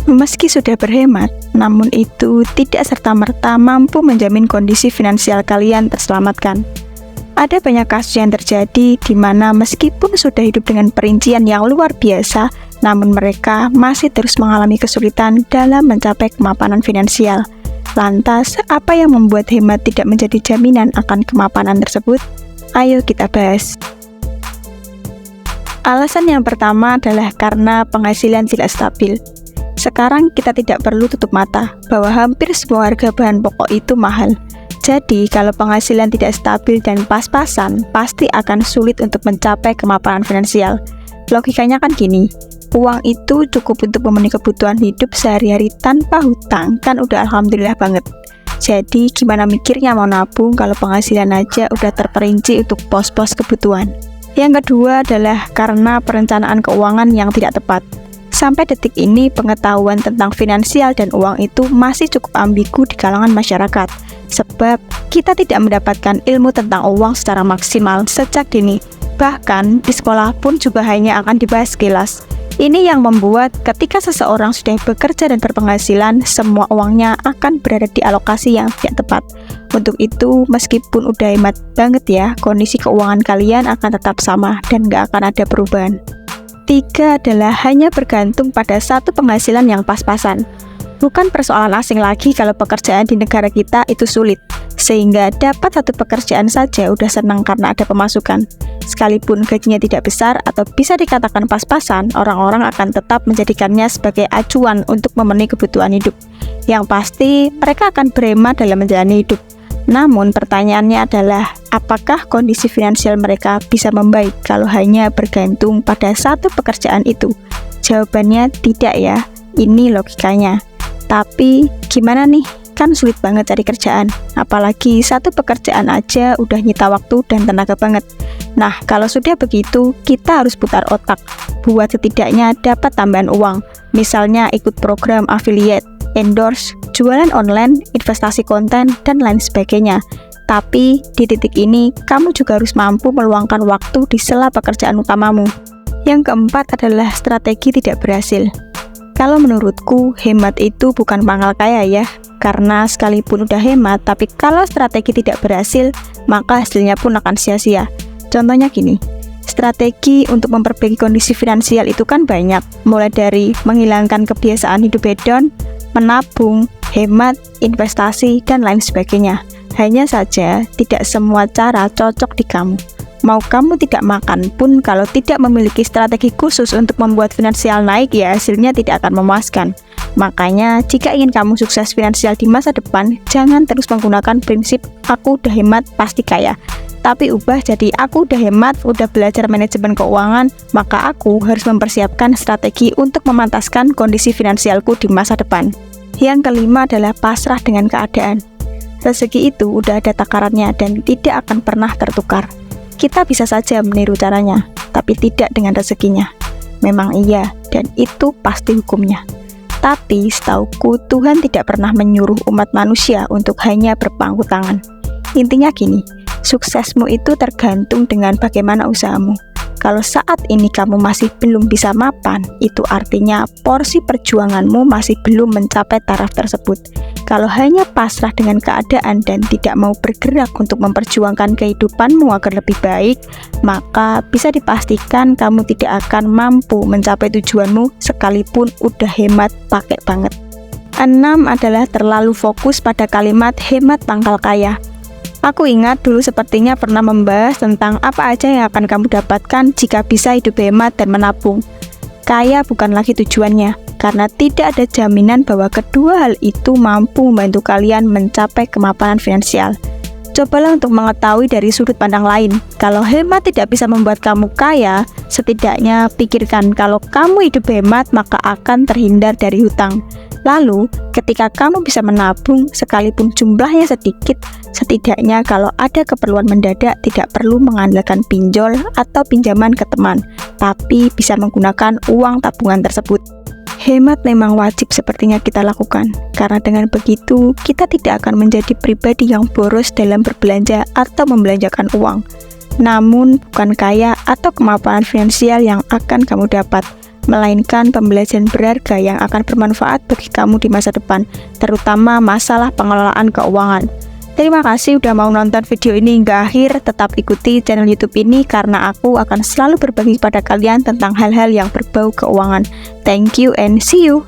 Meski sudah berhemat, namun itu tidak serta-merta mampu menjamin kondisi finansial kalian terselamatkan. Ada banyak kasus yang terjadi di mana meskipun sudah hidup dengan perincian yang luar biasa, namun mereka masih terus mengalami kesulitan dalam mencapai kemapanan finansial. Lantas, apa yang membuat hemat tidak menjadi jaminan akan kemapanan tersebut? Ayo kita bahas. Alasan yang pertama adalah karena penghasilan tidak stabil. Sekarang kita tidak perlu tutup mata bahwa hampir semua harga bahan pokok itu mahal. Jadi, kalau penghasilan tidak stabil dan pas-pasan, pasti akan sulit untuk mencapai kemapanan finansial. Logikanya kan gini, uang itu cukup untuk memenuhi kebutuhan hidup sehari-hari tanpa hutang, kan udah alhamdulillah banget. Jadi, gimana mikirnya mau nabung kalau penghasilan aja udah terperinci untuk pos-pos kebutuhan. Yang kedua adalah karena perencanaan keuangan yang tidak tepat. Sampai detik ini, pengetahuan tentang finansial dan uang itu masih cukup ambigu di kalangan masyarakat. Sebab, kita tidak mendapatkan ilmu tentang uang secara maksimal sejak dini. Bahkan, di sekolah pun juga hanya akan dibahas sekilas. Ini yang membuat ketika seseorang sudah bekerja dan berpenghasilan, semua uangnya akan berada di alokasi yang tidak tepat. Untuk itu, meskipun udah hemat banget ya, kondisi keuangan kalian akan tetap sama dan gak akan ada perubahan. 3 adalah hanya bergantung pada satu penghasilan yang pas-pasan. Bukan persoalan asing lagi kalau pekerjaan di negara kita itu sulit, sehingga dapat satu pekerjaan saja udah senang karena ada pemasukan. Sekalipun gajinya tidak besar atau bisa dikatakan pas-pasan, orang-orang akan tetap menjadikannya sebagai acuan untuk memenuhi kebutuhan hidup. Yang pasti, mereka akan berhemat dalam menjalani hidup. Namun pertanyaannya adalah, apakah kondisi finansial mereka bisa membaik kalau hanya bergantung pada satu pekerjaan itu? Jawabannya tidak ya, ini logikanya. Tapi gimana nih? Kan sulit banget cari kerjaan, apalagi satu pekerjaan aja udah nyita waktu dan tenaga banget. Nah, kalau sudah begitu, kita harus putar otak, buat setidaknya dapat tambahan uang. Misalnya ikut program affiliate, endorse, jualan online, investasi konten, dan lain sebagainya. Tapi, di titik ini, kamu juga harus mampu meluangkan waktu di sela pekerjaan utamamu. Yang keempat adalah strategi tidak berhasil. Kalau menurutku, hemat itu bukan pangkal kaya ya, karena sekalipun udah hemat, tapi kalau strategi tidak berhasil, maka hasilnya pun akan sia-sia. Contohnya gini, strategi untuk memperbaiki kondisi finansial itu kan banyak, mulai dari menghilangkan kebiasaan hidup hedon, menabung, hemat, investasi, dan lain sebagainya. Hanya saja, tidak semua cara cocok di kamu. Mau kamu tidak makan pun, kalau tidak memiliki strategi khusus untuk membuat finansial naik, ya hasilnya tidak akan memuaskan. Makanya, jika ingin kamu sukses finansial di masa depan, jangan terus menggunakan prinsip aku udah hemat pasti kaya. Tapi ubah jadi aku udah hemat, udah belajar manajemen keuangan, maka aku harus mempersiapkan strategi untuk memantaskan kondisi finansialku di masa depan. Yang kelima adalah pasrah dengan keadaan. Rezeki itu udah ada takarannya dan tidak akan pernah tertukar. Kita bisa saja meniru caranya, tapi tidak dengan rezekinya. Memang iya, dan itu pasti hukumnya. Tapi setauku Tuhan tidak pernah menyuruh umat manusia untuk hanya berpangku tangan. Intinya gini, suksesmu itu tergantung dengan bagaimana usahamu. Kalau saat ini kamu masih belum bisa mapan, itu artinya porsi perjuanganmu masih belum mencapai taraf tersebut. Kalau hanya pasrah dengan keadaan dan tidak mau bergerak untuk memperjuangkan kehidupanmu agar lebih baik, maka bisa dipastikan kamu tidak akan mampu mencapai tujuanmu sekalipun udah hemat pakai banget. 6 adalah terlalu fokus pada kalimat hemat pangkal kaya. Aku ingat dulu sepertinya pernah membahas tentang apa aja yang akan kamu dapatkan jika bisa hidup hemat dan menabung. Kaya bukan lagi tujuannya, karena tidak ada jaminan bahwa kedua hal itu mampu membantu kalian mencapai kemapanan finansial. Cobalah untuk mengetahui dari sudut pandang lain. Kalau hemat tidak bisa membuat kamu kaya, setidaknya pikirkan kalau kamu hidup hemat maka akan terhindar dari hutang. Lalu, ketika kamu bisa menabung, sekalipun jumlahnya sedikit, setidaknya kalau ada keperluan mendadak tidak perlu mengandalkan pinjol atau pinjaman ke teman, tapi bisa menggunakan uang tabungan tersebut. Hemat memang wajib sepertinya kita lakukan, karena dengan begitu, kita tidak akan menjadi pribadi yang boros dalam berbelanja atau membelanjakan uang. Namun, bukan kaya atau kemapanan finansial yang akan kamu dapat, melainkan pembelajaran berharga yang akan bermanfaat bagi kamu di masa depan, terutama masalah pengelolaan keuangan. Terima kasih udah mau nonton video ini hingga akhir. Tetap ikuti channel YouTube ini karena aku akan selalu berbagi pada kalian tentang hal-hal yang berbau keuangan. Thank you and see you.